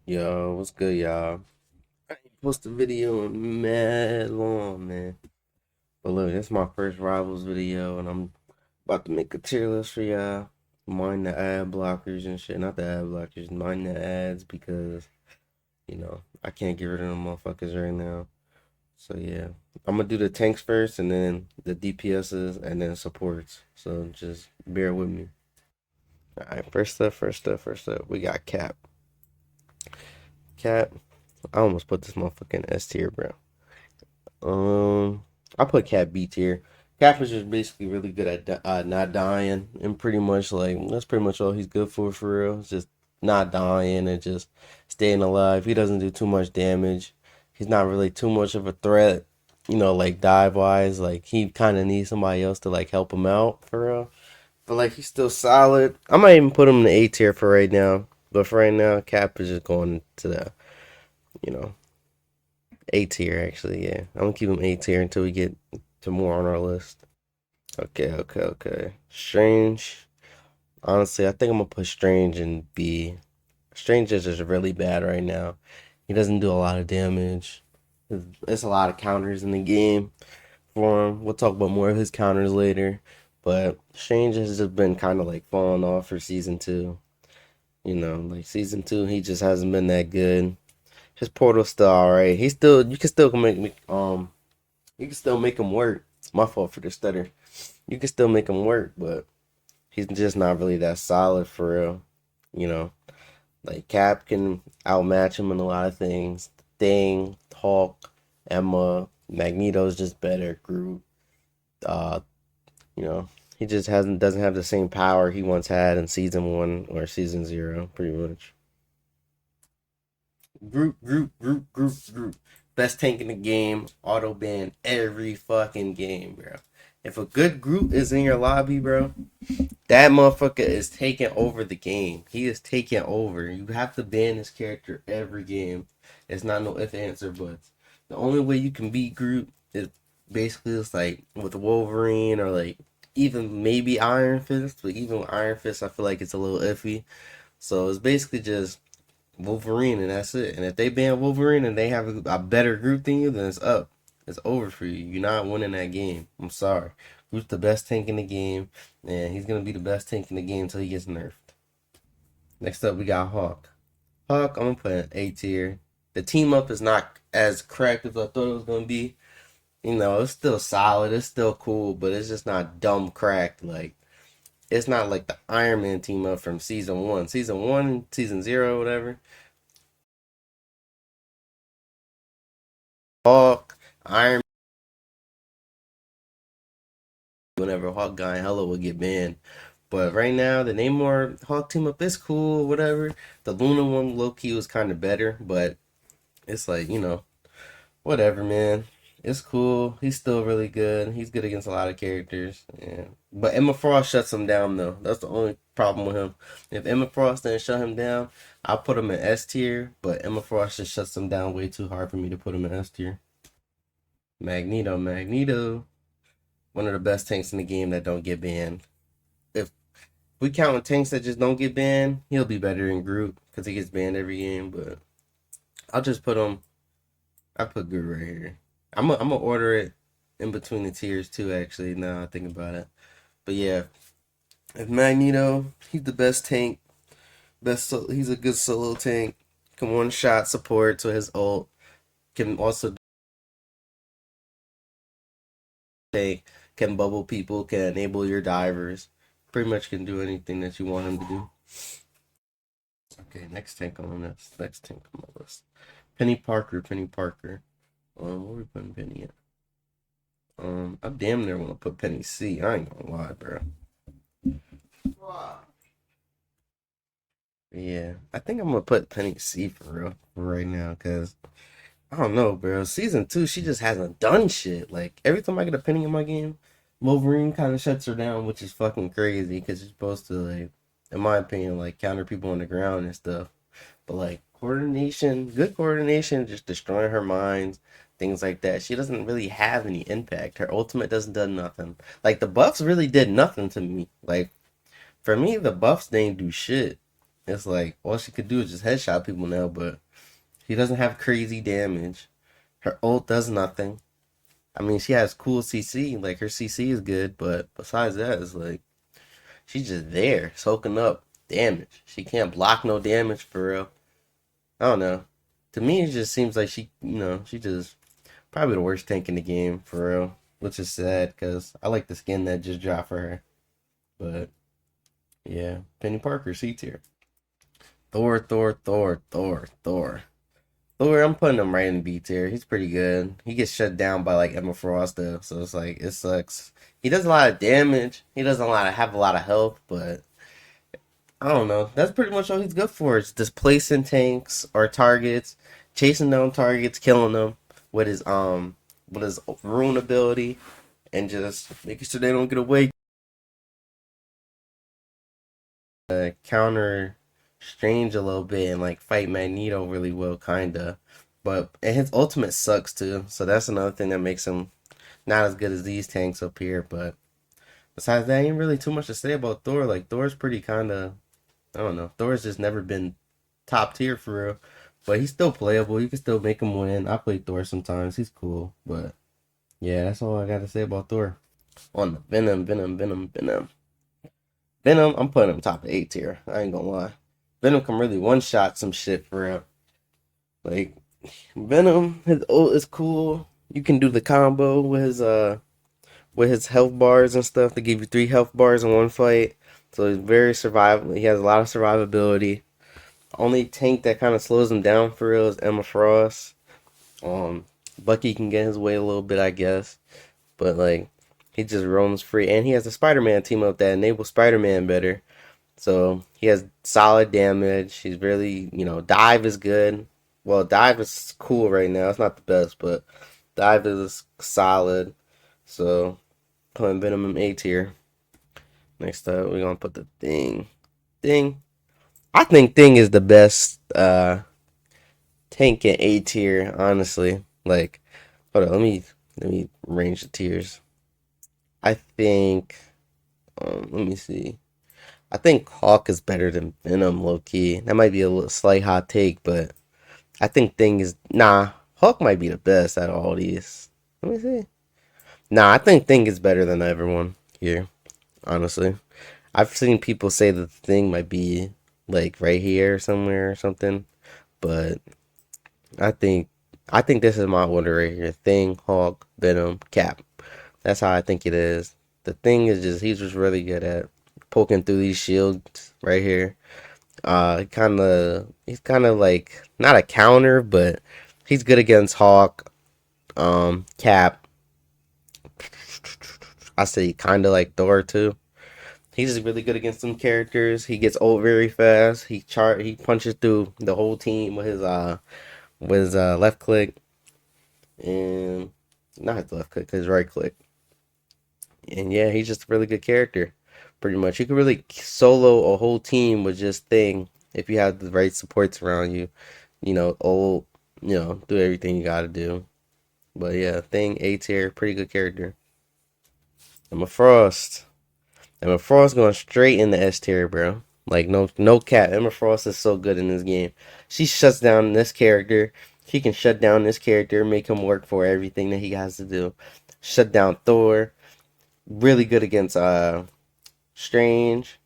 Yo, what's good, y'all? I ain't posted a video in mad long, man. But look, this is my first Rivals video, and I'm about to make a tier list for y'all. Mind the ad blockers and shit. Not the ad blockers, mind the ads because, I can't get rid of them motherfuckers right now. So, yeah. I'm gonna do the tanks first, and then the DPSs, and then supports. So, just bear with me. Alright, first up, we got Cap. Cap, I almost put this motherfucker in S tier, bro. I put Cap B tier. Cap is just basically really good at not dying, and pretty much like that's pretty much all he's good for real. It's just not dying and just staying alive. He doesn't do too much damage. He's not really too much of a threat, like dive wise. Like he kind of needs somebody else to like help him out for real. But like he's still solid. I might even put him in the A tier for right now. But for right now, Cap is just going to the you know A tier actually. Yeah, I'm gonna keep him A tier until we get to more on our list. Okay. Strange. Honestly, I think I'm gonna put Strange in B. Strange is just really bad right now. He doesn't do a lot of damage. There's a lot of counters in the game for him. We'll talk about more of his counters later. But Strange has just been kind of like falling off for season two. Like season two, he just hasn't been that good. His portal's still alright. You can still you can still make him work. It's my fault for the stutter. You can still make him work, but he's just not really that solid for real. You know, like Cap can outmatch him in a lot of things. Thing, Hulk, Emma, Magneto's just better. Groot, uh, you know, he just hasn't doesn't have the same power he once had in season one or season zero, pretty much. Groot. Best tank in the game. Auto ban every fucking game, bro. If a good Groot is in your lobby, bro, that motherfucker is taking over the game. He is taking over. You have to ban this character every game. It's not no if, ands, or buts. The only way you can beat Groot is basically it's like with Wolverine or like even maybe Iron Fist. But even with Iron Fist, I feel like it's a little iffy. So it's basically just Wolverine and that's it. And if they ban Wolverine and they have a better Groot than you, then it's up. It's over for you. You're not winning that game. I'm sorry. Groot's the best tank in the game, and he's gonna be the best tank in the game until he gets nerfed. Next up, we got Hawk. Hawk, I'm gonna put an A tier. The team up is not as cracked as I thought it was gonna be. It's still solid. It's still cool, but it's just not dumb cracked. Like it's not like the Iron Man team up from season 0, whatever. Hawk, Iron. Whenever HawkEye and Hello will get banned. But right now, the Naymor Hawk team up is cool, whatever. The Luna one, Loki, was kind of better, but it's like, whatever, man. It's cool. He's still really good. He's good against a lot of characters. Yeah. But Emma Frost shuts him down, though. That's the only problem with him. If Emma Frost didn't shut him down, I'll put him in S tier. But Emma Frost just shuts him down way too hard for me to put him in S tier. Magneto. One of the best tanks in the game that don't get banned. If we count tanks that just don't get banned, he'll be better than Groot because he gets banned every game. But I'll just put him. I put Groot right here. I'm gonna order it in between the tiers too. Actually, now I think about it. But yeah, if Magneto, he's the best tank. He's a good solo tank. Can one shot support to his ult. Can also tank. Can bubble people. Can enable your divers. Pretty much can do anything that you want him to do. Okay, next tank on the list. Next tank on my list. Penny Parker. Where we putting Penny at? I damn near want to put Penny C. I ain't gonna lie, bro. Yeah, I think I'm gonna put Penny C for real for right now, cause I don't know, bro. Season two, she just hasn't done shit. Like every time I get a Penny in my game, Wolverine kind of shuts her down, which is fucking crazy, cause you're supposed to like, in my opinion, like counter people on the ground and stuff. But like coordination, good coordination, just destroying her minds, things like that. She doesn't really have any impact. Her ultimate doesn't do nothing. Like the buffs really did nothing to me. Like for me, the buffs didn't do shit. It's like all she could do is just headshot people now, but she doesn't have crazy damage. Her ult does nothing. I mean, she has cool CC, like her CC is good, but besides that, it's like she's just there, soaking up damage. She can't block no damage for real. I don't know. To me, it just seems like she just probably the worst tank in the game for real, which is sad because I like the skin that just dropped for her. But yeah, Peni Parker, C tier. Thor, Thor, Thor, Thor, Thor. Thor, I'm putting him right in B tier. He's pretty good. He gets shut down by like Emma Frost though, so it's like it sucks. He does a lot of damage. He doesn't have a lot of health, but I don't know. That's pretty much all he's good for. It's displacing tanks or targets, chasing down targets, killing them with his rune ability, and just making sure they don't get away. Counter Strange a little bit and like fight Magneto really well, kinda. And his ultimate sucks too, so that's another thing that makes him not as good as these tanks up here. But besides that, ain't really too much to say about Thor. Like Thor's pretty kinda, I don't know. Thor's just never been top tier for real, but he's still playable. You can still make him win. I play Thor sometimes. He's cool, but yeah, that's all I got to say about Thor. On the Venom. Venom, I'm putting him top of A tier. I ain't gonna lie. Venom can really one shot some shit for real. Like Venom, his ult is cool. You can do the combo with his health bars and stuff. They give you 3 health bars in one fight. So he's very survivable. He has a lot of survivability. Only tank that kind of slows him down for real is Emma Frost. Um, Bucky can get his way a little bit, I guess, but like he just roams free, and he has a Spider-Man team up that enables Spider-Man better. So he has solid damage. He's really, dive is good. Well, dive is cool right now. It's not the best, but dive is solid. So putting Venom in A tier. Next up, we're gonna put the Thing. Thing. I think Thing is the best tank in A tier, honestly. Like, hold on, let me arrange the tiers. I think let me see. I think Hawk is better than Venom, low key. That might be a little slight hot take, but I think Thing is Hawk might be the best out of all these. Let me see. I think Thing is better than everyone here, honestly. I've seen people say that the Thing might be like right here somewhere or something, but I think I think this is my order right here. Thing, Hawk, Venom, Cap. That's how I think it is. The Thing is he's just really good at poking through these shields right here. He's kind of like not a counter, but he's good against Hawk, Cap. I say kind of like Thor too. He's just really good against some characters. He gets old very fast. He punches through the whole team with his left click and not his left click, his right click. And yeah, he's just a really good character. Pretty much, you can really solo a whole team with just Thing if you have the right supports around you. Old, do everything you gotta do. But yeah, Thing A tier, pretty good character. Emma Frost. Emma Frost going straight in the S tier, bro. Like no cap. Emma Frost is so good in this game. She shuts down this character. She can shut down this character, make him work for everything that he has to do. Shut down Thor. Really good against Strange.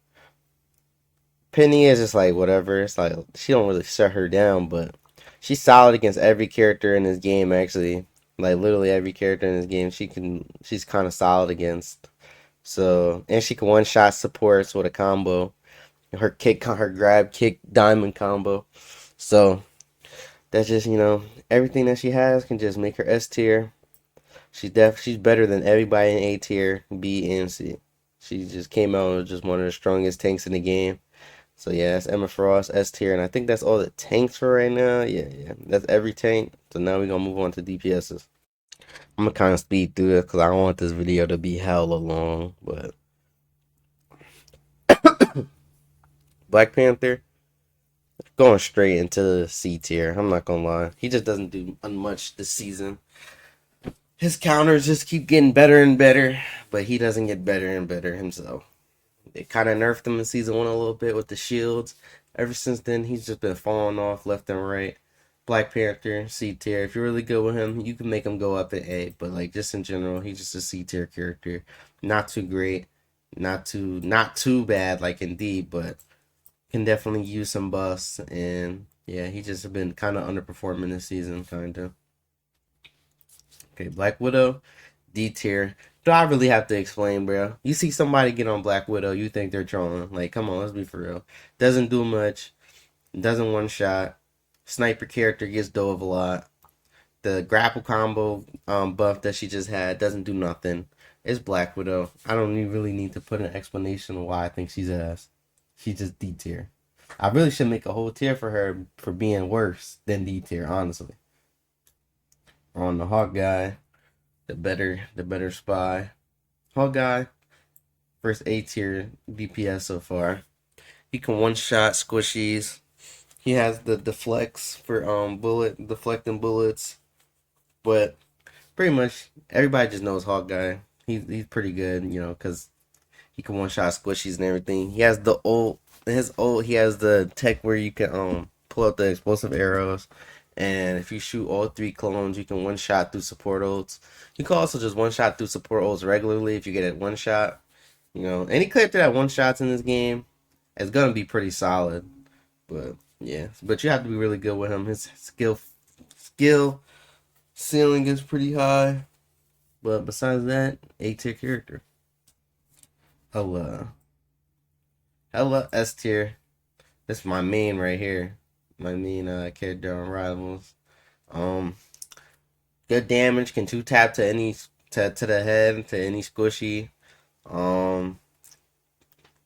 Penny is just like whatever. It's like she don't really shut her down, but she's solid against every character in this game. Actually, like literally every character in this game, she's kind of solid against. So and she can one shot supports with a combo. Her grab kick diamond combo. So that's just everything that she has can just make her S tier. She's better than everybody in A tier, B and C. She just came out with just one of the strongest tanks in the game. So yeah, that's Emma Frost, S tier, and I think that's all the tanks for right now. Yeah. That's every tank. So now we're gonna move on to DPSs. I'm gonna kind of speed through it because I don't want this video to be hella long. But Black Panther going straight into the C tier. I'm not gonna lie, he just doesn't do much this season. His counters just keep getting better and better, but he doesn't get better and better himself. They kind of nerfed him in season 1 a little bit with the shields. Ever since then, he's just been falling off left and right. Black Panther, C tier. If you're really good with him, you can make him go up to A. But like just in general, he's just a C tier character. Not too great, not too bad like in D, but can definitely use some buffs. And yeah, he just been kind of underperforming this season, kind of. Okay, Black Widow, D tier. Do I really have to explain, bro? You see somebody get on Black Widow, you think they're trolling. Like, come on, let's be for real. Doesn't do much. Doesn't one shot. Sniper character gets dove a lot. The grapple combo buff that she just had doesn't do nothing. It's Black Widow. I don't really need to put an explanation of why I think she's ass. She's just D tier. I really should make a whole tier for her for being worse than D tier, honestly. On the HawkEye, the better spy. HawkEye, first A tier DPS so far. He can one shot squishies. He has the deflects for bullet deflecting bullets, but pretty much everybody just knows HawkEye. He's pretty good, because he can one shot squishies and everything. He has the ult. His ult. He has the tech where you can pull out the explosive arrows, and if you shoot all three clones, you can one shot through support ults. You can also just one shot through support ults regularly if you get it one shot. Any character that one shots in this game is gonna be pretty solid. But yeah, but you have to be really good with him. His skill ceiling is pretty high. But besides that, A tier character. Hella, hella S tier. This is my main right here. My main character on Rivals. Um, Good damage. Can two tap to any to the head to any squishy. Um,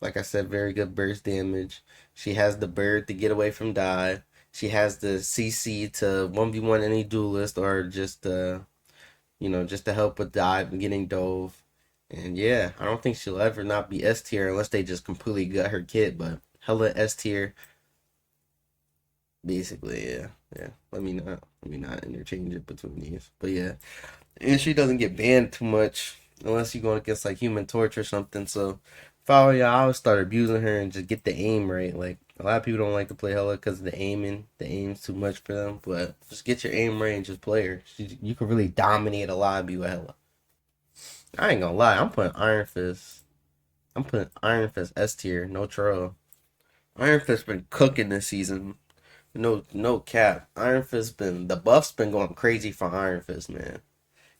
like I said, very good burst damage. She has the bird to get away from dive. She has the CC to 1v1 any duelist or just to help with dive and getting dove. And yeah, I don't think she'll ever not be S tier unless they just completely gut her kit, but hella S tier. Basically, yeah. Yeah. Let me not interchange it between these. But yeah. And she doesn't get banned too much unless you're going against like Human Torch or something. So if I were you, I would start abusing her and just get the aim right. Like a lot of people don't like to play Hella because of the aiming. The aim's too much for them. But just get your aim right and just play her. You can really dominate a lobby with Hella. I ain't gonna lie, I'm putting Iron Fist. I'm putting Iron Fist S tier, no troll. Iron Fist been cooking this season. No cap. Iron Fist been the buff's been going crazy for Iron Fist, man.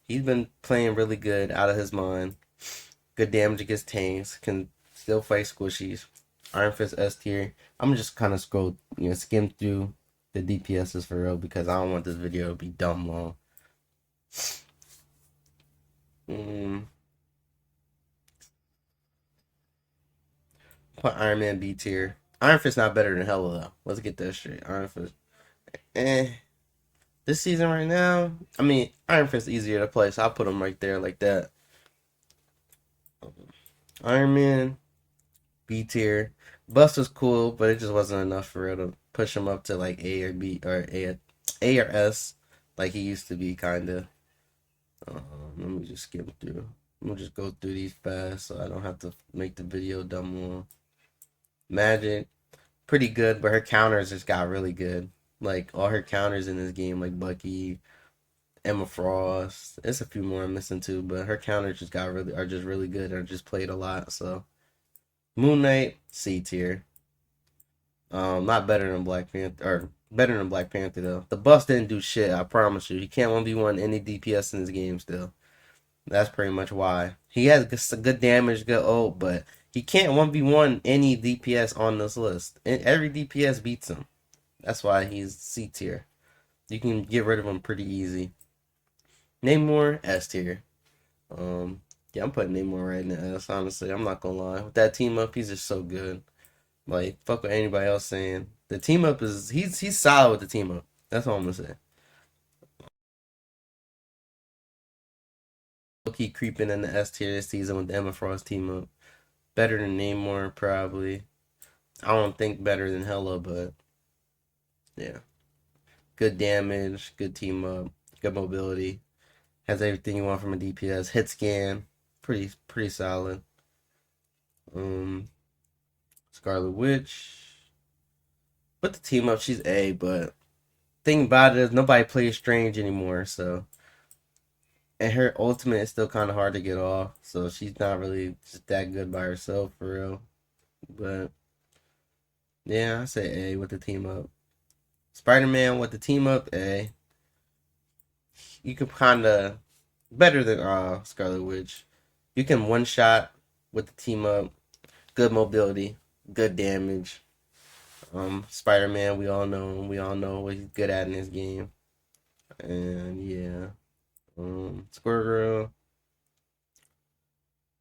He's been playing really good out of his mind. Good damage against tanks. Can still fight squishies. Iron Fist S tier. I'm just kind of skim through the DPSs for real because I don't want this video to be dumb long. Mm, Put Iron Man B tier. Iron Fist not better than Hella though. Let's get that straight. Iron Fist. Eh. This season right now, I mean, Iron Fist easier to play, so I'll put him right there like that. Iron Man, B tier. Bust was cool, but it just wasn't enough for real to push him up to like A or B or A or S, like he used to be, kind of. Let me just skim through. I'm gonna just go through these fast so I don't have to make the video dumb long. Magik, pretty good, but her counters just got really good. Like all her counters in this game, like Bucky, Emma Frost. There's a few more I'm missing too, but her counters are just really good and just played a lot. So Moon Knight, C tier. Not better than Black Panther or better than Black Panther though. The buffs didn't do shit, I promise you. He can't 1v1 any DPS in this game still. That's pretty much why. He has good damage, good ult, but he can't 1v1 any DPS on this list. And every DPS beats him. That's why he's C tier. You can get rid of him pretty easy. Naymor, S tier. Yeah, I'm putting Naymor right now. That's honestly, I'm not gonna lie. With that team up, he's just so good. Like, fuck what anybody else saying. The team up is he's solid with the team up. That's all I'm gonna say. Loki creeping in the S tier this season with the Emma Frost team up. Better than Naymor, probably. I don't think better than Hella, but yeah. Good damage, good team up, good mobility. Has everything you want from a DPS. Hit scan, pretty solid. Um, Scarlet Witch. With the team up, she's A, but thing about it is nobody plays Strange anymore, so and her ultimate is still kind of hard to get off, so she's not really just that good by herself for real. But yeah, I say A with the team up. Spider-Man with the team up, A. You could kind of better than Scarlet Witch. You can one shot with the team up. Good mobility, good damage. Spider-Man, we all know him. We all know what he's good at in this game. And yeah, Squirrel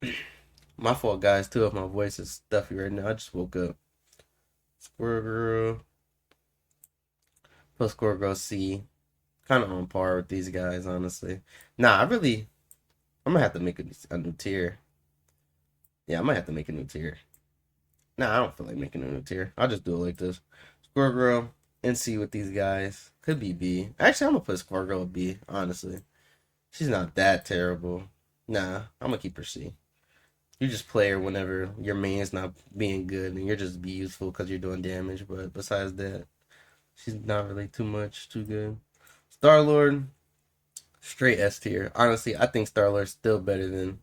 Girl. My fault, guys, too, if my voice is stuffy right now. I just woke up. Squirrel Girl. Plus Squirrel Girl C. Kind of on par with these guys, honestly. Nah, I'm gonna have to make a new tier. Yeah, I might have to make a new tier. Nah, I don't feel like making a new tier. I'll just do it like this. Squirrel Girl and C with these guys. Could be B. Actually, I'm gonna put Squirrel Girl with B, honestly. She's not that terrible. Nah, I'm gonna keep her C. You just play her whenever your main's not being good and you're just be useful because you're doing damage. But besides that, she's not really too good. Star-Lord, straight S tier. Honestly, I think Star-Lord's still better than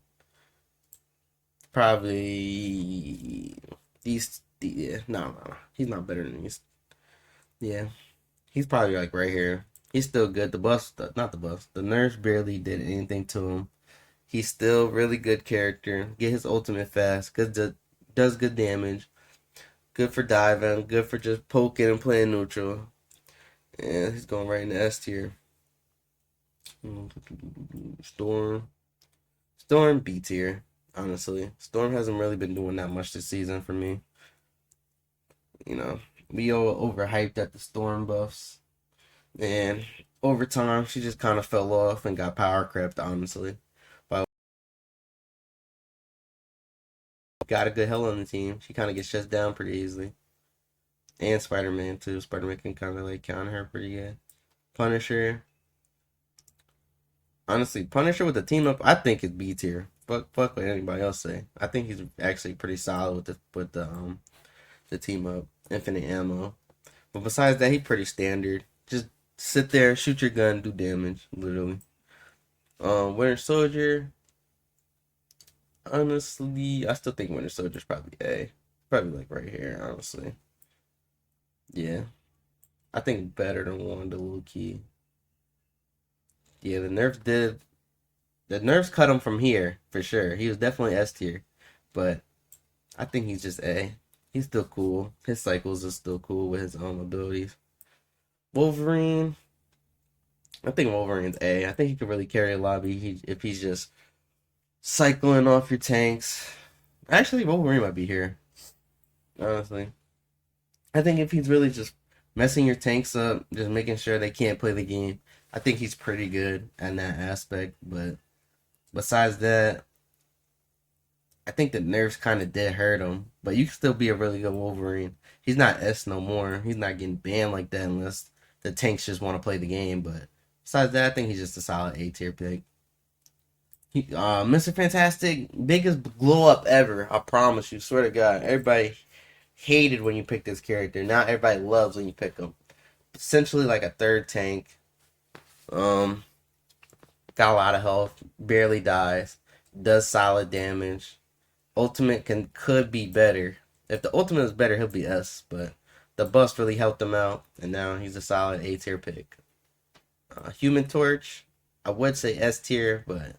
probably these. Yeah, no. He's not better than these. Yeah, he's probably like right here. He's still good. Not the bus. The nerfs barely did anything to him. He's still really good character. Get his ultimate fast. Does good damage. Good for diving. Good for just poking and playing neutral. Yeah, he's going right in the S tier. Storm. Storm B tier. Honestly, Storm hasn't really been doing that much this season for me. You know, we all overhyped at the Storm buffs, and over time she just kind of fell off and got power crept. Honestly, but got a good hell on the team. She kind of gets shut down pretty easily. And Spider-Man too. Spider-Man can kind of like counter her pretty good. Punisher. Honestly, Punisher with the team up, I think it's B tier. Fuck what anybody else say. I think he's actually pretty solid with the team up, infinite ammo. But besides that, he's pretty standard. Just sit there, shoot your gun, do damage, literally. Winter Soldier. Honestly, I still think Winter Soldier's probably A. Probably like right here, honestly. Yeah. I think better than Wanda Loki. Yeah, the nerfs cut him from here for sure. He was definitely S tier, but I think he's just A. He's still cool. His cycles are still cool with his own abilities. Wolverine. I think Wolverine's A. I think he could really carry a lobby if he's just cycling off your tanks. Actually, Wolverine might be here. Honestly, I think if he's really just messing your tanks up, just making sure they can't play the game, I think he's pretty good in that aspect. But besides that, I think the nerfs kind of did hurt him. But you can still be a really good Wolverine. He's not S no more. He's not getting banned like that unless the tanks just want to play the game. But besides that, I think he's just a solid A tier pick. Mr. Fantastic, biggest glow up ever. I promise you. Swear to God, everybody hated when you pick this character. Now everybody loves when you pick him. Essentially like a third tank. Um, got a lot of health. Barely dies. Does solid damage. Ultimate could be better. If the ultimate is better, he'll be S. But the bust really helped him out, and now he's a solid A tier pick. Human Torch, I would say S tier, but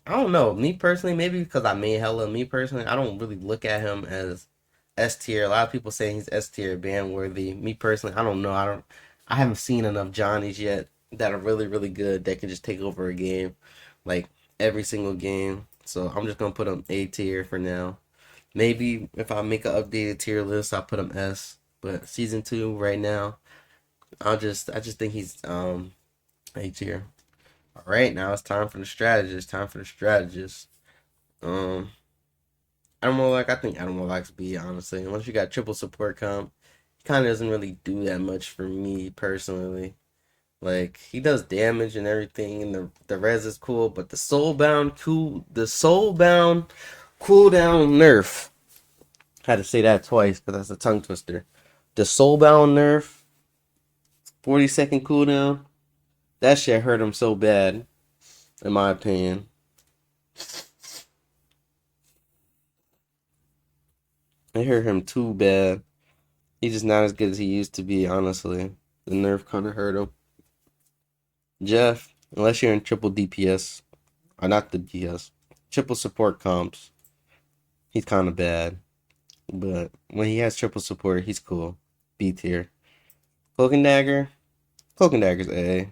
I don't know. Me personally, maybe because I made hella. Me personally, I don't really look at him as S tier. A lot of people say he's S tier, ban worthy. Me personally, I don't know. I haven't seen enough Johnnies yet that are really good that can just take over a game, like every single game. So I'm just gonna put him A tier for now. Maybe if I make an updated tier list, I'll put him S. But season 2 right now, I just think he's A tier. All right, now it's time for the strategist. Time for the strategist. Um, Adam Warlock, I think Adam Warlock's B, honestly. Unless you got triple support comp, he kind of doesn't really do that much for me personally. Like he does damage and everything, and the res is cool, but the soulbound cooldown nerf. Had to say that twice because that's a tongue twister. The Soulbound nerf, 40-second cooldown. That shit hurt him so bad, in my opinion. It hurt him too bad. He's just not as good as he used to be, honestly. The nerf kind of hurt him. Jeff, unless you're in triple DPS, or not the DS, triple support comps, he's kind of bad. But when he has triple support, he's cool. B tier. Cloak and Dagger. Cloak and Dagger's A.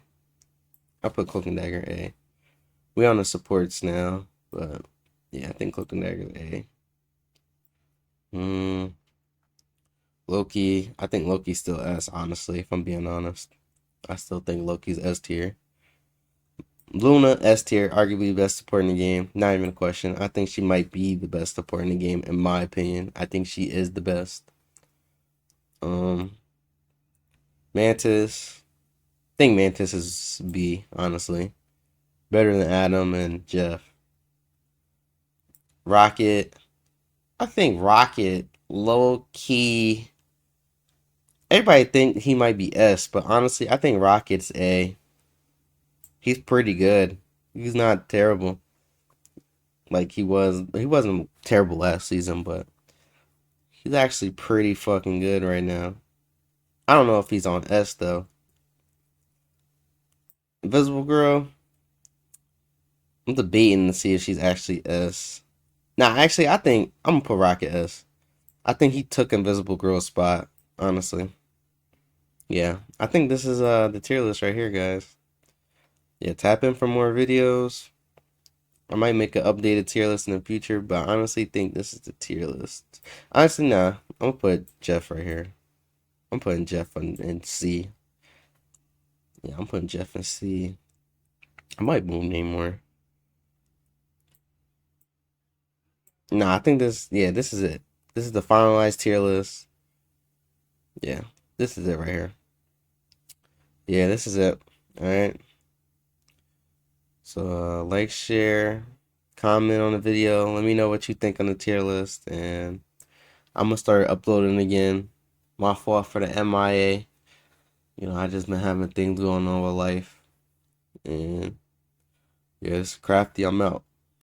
I put Cloak and Dagger A. We on the supports now, but yeah, I think Cloak and Dagger's A. Loki. I think Loki's still S, honestly, if I'm being honest. I still think Loki's S tier. Luna, S tier, arguably the best support in the game. Not even a question. I think she might be the best support in the game, in my opinion. I think she is the best. Mantis. I think Mantis is B, honestly. Better than Adam and Jeff. Rocket. I think Rocket, low key. Everybody think he might be S, but honestly, I think Rocket's A. He's pretty good. He's not terrible. Like he was. He wasn't terrible last season, but he's actually pretty fucking good right now. I don't know if he's on S though. Invisible Girl. I'm debating to see if she's actually S. Nah, actually, I think I'm gonna put Rocket S. I think he took Invisible Girl's spot. Honestly, yeah. I think this is the tier list right here, guys. Yeah, tap in for more videos. I might make an updated tier list in the future, but I honestly think this is the tier list. Honestly, nah. I'm gonna put Jeff right here. I'm putting Jeff in C. Yeah, I'm putting Jeff in C. I might move Naymor. Nah, I think this. Yeah, this is it. This is the finalized tier list. Yeah, this is it right here. Yeah, this is it. All right. So like, share, comment on the video. Let me know what you think on the tier list, and I'm gonna start uploading again. My fault for the MIA. You know, I just been having things going on with life. And yeah, it's crafty. I'm out.